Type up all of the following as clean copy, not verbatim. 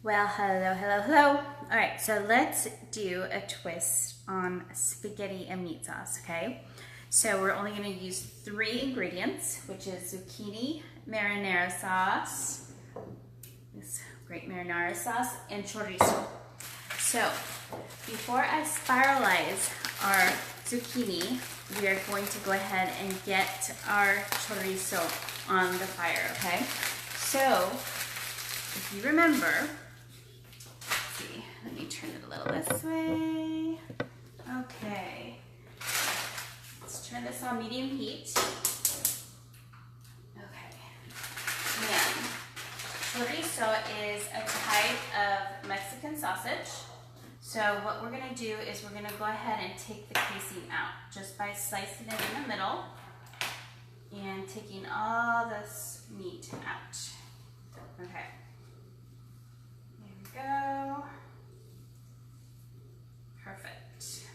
Well, hello, hello, hello. All right, so let's do a twist on spaghetti and meat sauce, okay? So we're only gonna use 3 ingredients, which is zucchini, marinara sauce, this great marinara sauce, and chorizo. So before I spiralize our zucchini, we are going to go ahead and get our chorizo on the fire, okay? So if you remember, let's see, let me turn it a little this way. Okay, let's turn this on medium heat. Okay, and chorizo is a type of Mexican sausage. So what we're gonna do is we're gonna go ahead and take the casing out just by slicing it in the middle and taking all this meat out. Okay. Go. Perfect.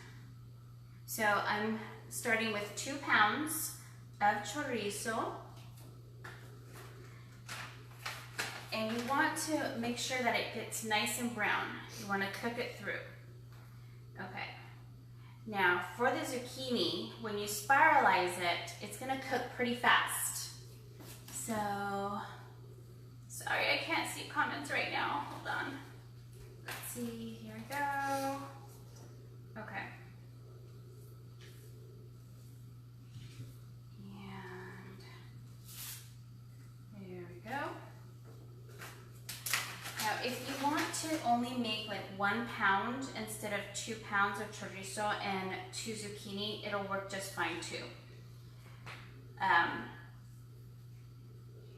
So I'm starting with 2 pounds of chorizo. And you want to make sure that it gets nice and brown. You want to cook it through. Okay. Now for the zucchini, when you spiralize it, it's going to cook pretty fast. So, sorry I can't see comments right now. Hold on. Let's see, here we go. Okay. And there we go. Now, if you want to only make like 1 pound instead of 2 pounds of chorizo and 2 zucchini, it'll work just fine too. Here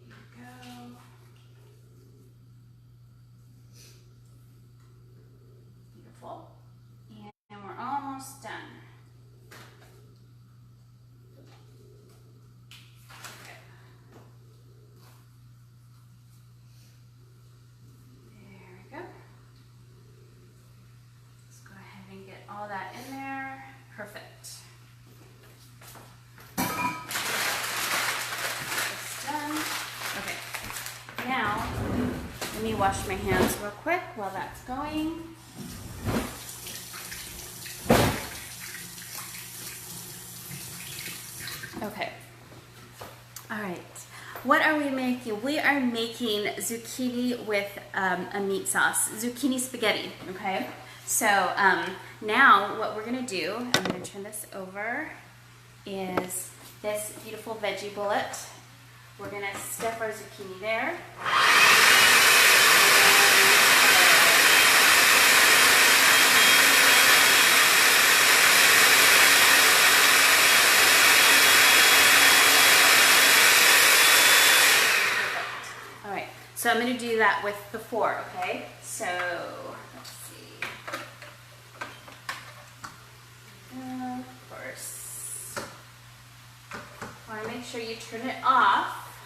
we go. Beautiful. And we're almost done. Okay. There we go. Let's go ahead and get all that in there. Perfect. It's done. Okay. Now, let me wash my hands real quick while that's going. Okay. All right. What are we making? We are making zucchini with a meat sauce, zucchini spaghetti, okay? So now what we're gonna do, I'm gonna turn this over, is this beautiful veggie bullet. We're gonna stuff our zucchini there. So I'm going to do that with the 4, okay? So, let's see. First, want to make sure you turn it off.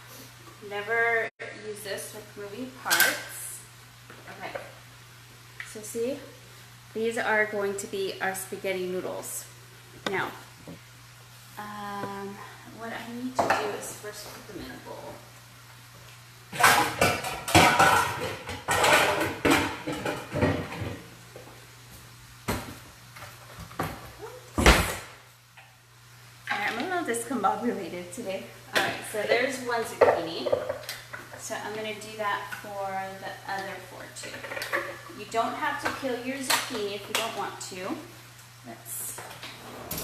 Never use this with moving parts. Okay. So see, these are going to be our spaghetti noodles. Now, what I need to do is first put them in a bowl. I'm a little discombobulated today. Alright, so there's 1 zucchini. So I'm going to do that for the other 4 too. You don't have to kill your zucchini if you don't want to. Let's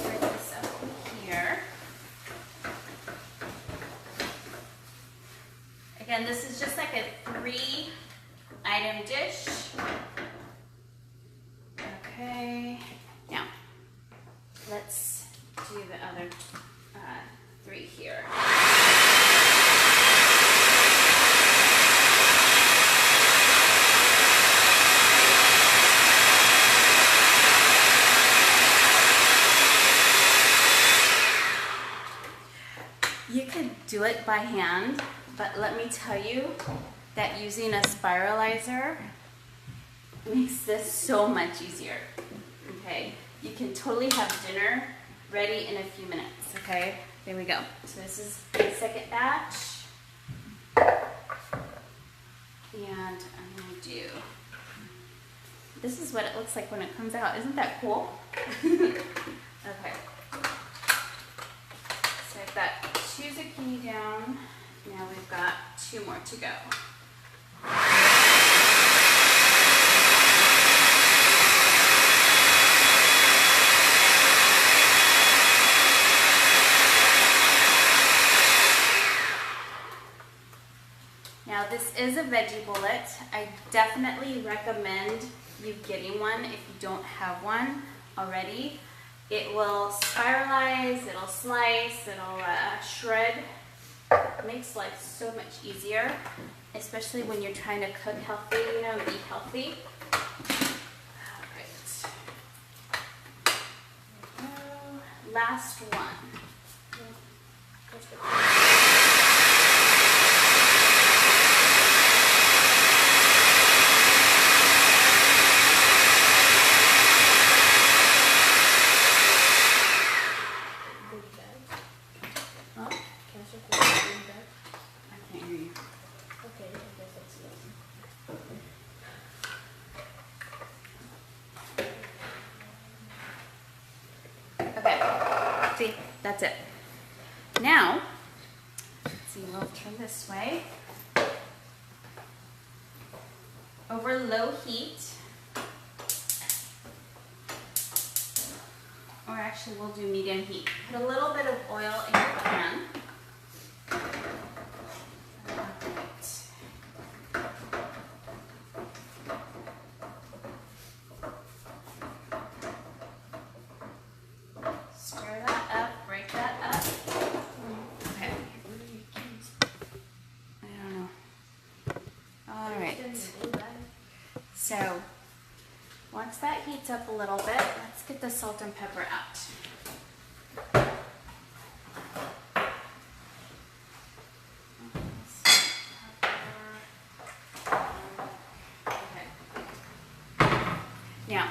bring this up here. Again, this is just like a 3-item dish. Okay, now let's do the other 3 here. You could do it by hand, but let me tell you that using a spiralizer makes this so much easier, okay? You can totally have dinner ready in a few minutes, okay? There we go. So this is the second batch. And I'm gonna do This is what it looks like when it comes out. Isn't that cool? Okay. So I've got 2 zucchini down. Now we've got 2 more to go. Now this is a veggie bullet. I definitely recommend you getting one if you don't have one already. It will spiralize, it'll slice, it'll shred. It makes life so much easier, especially when you're trying to cook healthy, you know, eat healthy. All right. Last one. See, that's it. Now, let's see, we'll turn this way. Over low heat, or actually we'll do medium heat. Put a little bit of oil in your pan. So once that heats up a little bit, let's get the salt and pepper out. Okay. Now,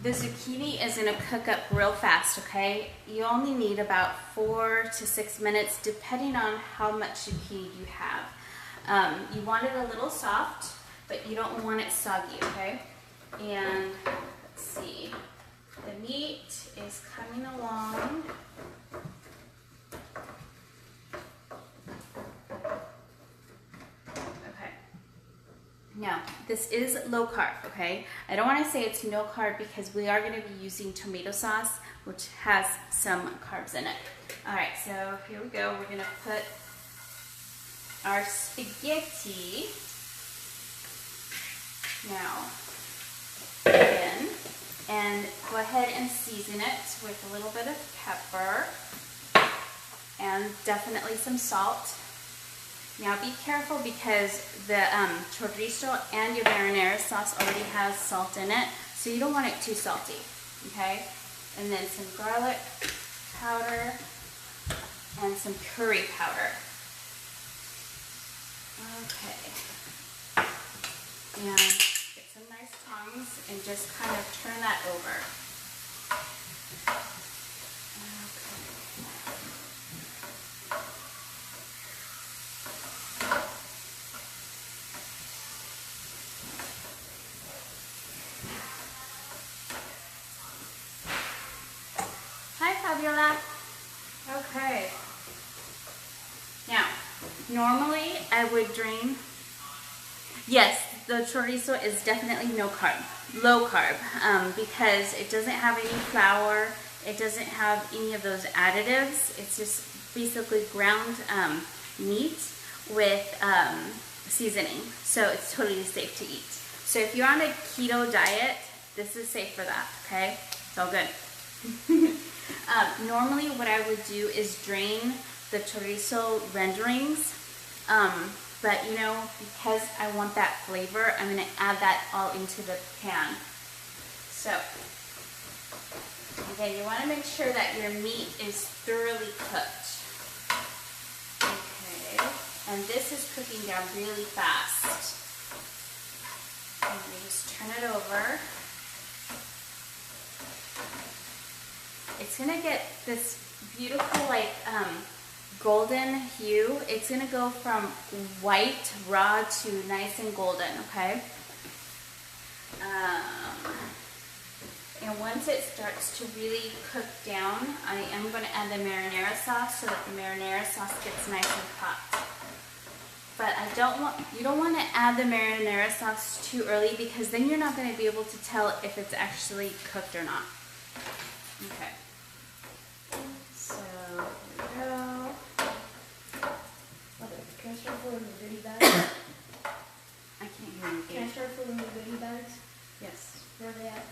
the zucchini is going to cook up real fast, okay? You only need about 4 to 6 minutes depending on how much zucchini you have. You want it a little soft, but you don't want it soggy, okay? And let's see, the meat is coming along. Okay. Now, this is low carb, okay? I don't want to say it's no carb because we are going to be using tomato sauce, which has some carbs in it. All right, so here we go. We're going to put our spaghetti now in, and go ahead and season it with a little bit of pepper and definitely some salt. Now be careful because the chorizo and your marinara sauce already has salt in it, so you don't want it too salty, okay? And then some garlic powder and some curry powder. Okay. And get some nice tongs and just kind of turn that over. Hi, Fabiola. Okay. Now, normally I would drain. Yes, the chorizo is definitely no carb, low carb, because it doesn't have any flour, it doesn't have any of those additives. It's just basically ground meat with seasoning, so it's totally safe to eat. So if you're on a keto diet, this is safe for that, okay? It's all good. Normally what I would do is drain the chorizo renderings, but you know, because I want that flavor, I'm going to add that all into the pan. So, again, you want to make sure that your meat is thoroughly cooked. Okay, and this is cooking down really fast. And we just turn it over. It's going to get this beautiful, like, golden hue. It's going to go from white, raw, to nice and golden, okay? And once it starts to really cook down, I am going to add the marinara sauce so that the marinara sauce gets nice and hot. But you don't want to add the marinara sauce too early, because then you're not going to be able to tell if it's actually cooked or not. Okay. So here we go. Can I start filling the goodie bags? I can't hear you. Can I start filling the goodie bags? Yes. Where are they at?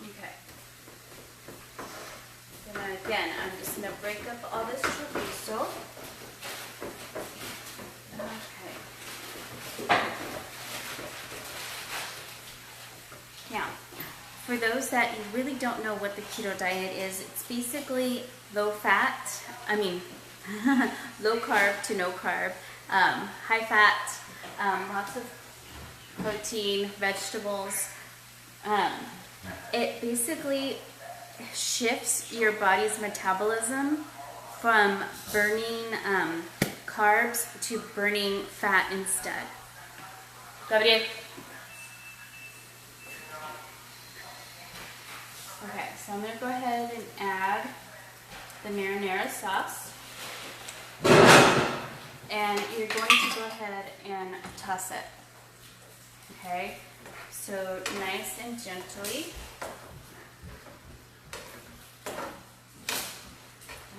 Okay. Then again, I'm just going to break up all this chorizo. Okay. Now, for those that you really don't know what the keto diet is, it's basically low fat, low carb to no carb, high fat, lots of protein, vegetables. It basically shifts your body's metabolism from burning carbs to burning fat instead. Gabriel. Okay, so I'm going to go ahead and add the marinara sauce. And you're going to go ahead and toss it. Okay, so nice and gently.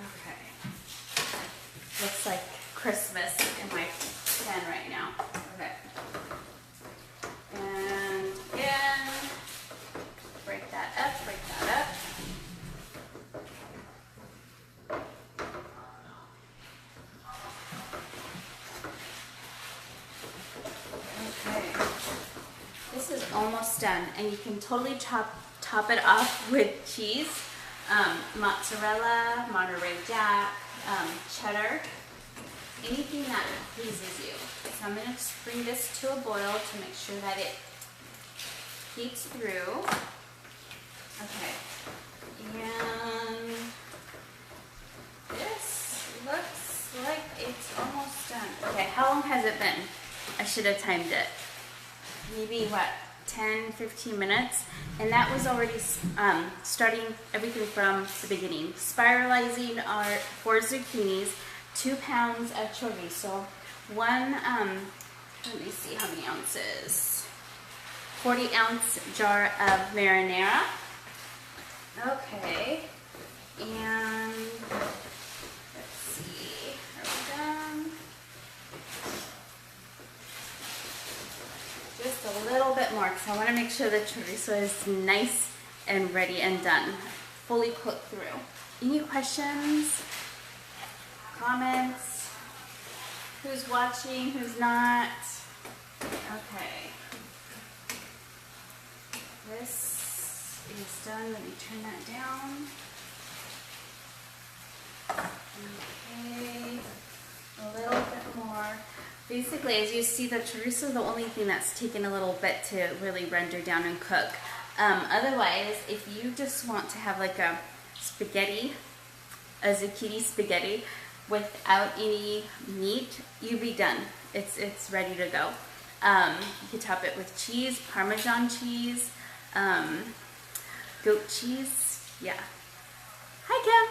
Okay, looks like Christmas in my pan right now. Okay, and again, break that up, break that up. Almost done, and you can totally top it off with cheese, mozzarella, Monterey Jack, cheddar, anything that pleases you. So I'm going to bring this to a boil to make sure that it heats through. Okay, and this looks like it's almost done. Okay, how long has it been? I should have timed it. Maybe what? 10-15 minutes, and that was already starting everything from the beginning. Spiralizing our 4 zucchinis, 2 pounds of chorizo, one let me see how many ounces, 40-ounce jar of marinara. Okay, and let's see, are we done? Just a little bit more, because I want to make sure the chorizo is nice and ready and done, fully cooked through. Any questions? Comments? Who's watching? Who's not? Okay. This is done. Let me turn that down. Okay. A little bit more. Basically, as you see, the chorizo is the only thing that's taken a little bit to really render down and cook. Otherwise, if you just want to have like a spaghetti, a zucchini spaghetti without any meat, you'd be done. It's ready to go. You can top it with cheese, Parmesan cheese, goat cheese. Yeah. Hi,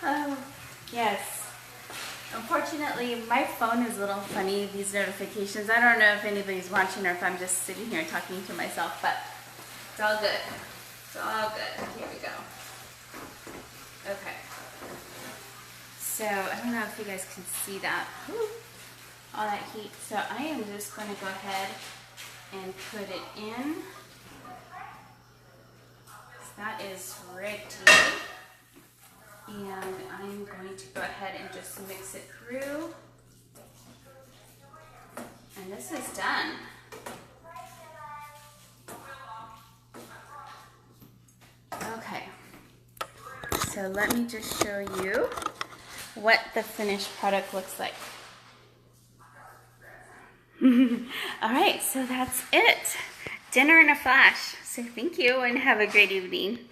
Kim. Yes. Unfortunately, my phone is a little funny, these notifications. I don't know if anybody's watching or if I'm just sitting here talking to myself, but it's all good. It's all good. Here we go. Okay. So, I don't know if you guys can see that. Ooh, all that heat. So, I am just going to go ahead and put it in. So that is ready. And I'm going to go ahead and just mix it through. And this is done. Okay. So let me just show you what the finished product looks like. All right, so that's it. Dinner in a flash. So thank you and have a great evening.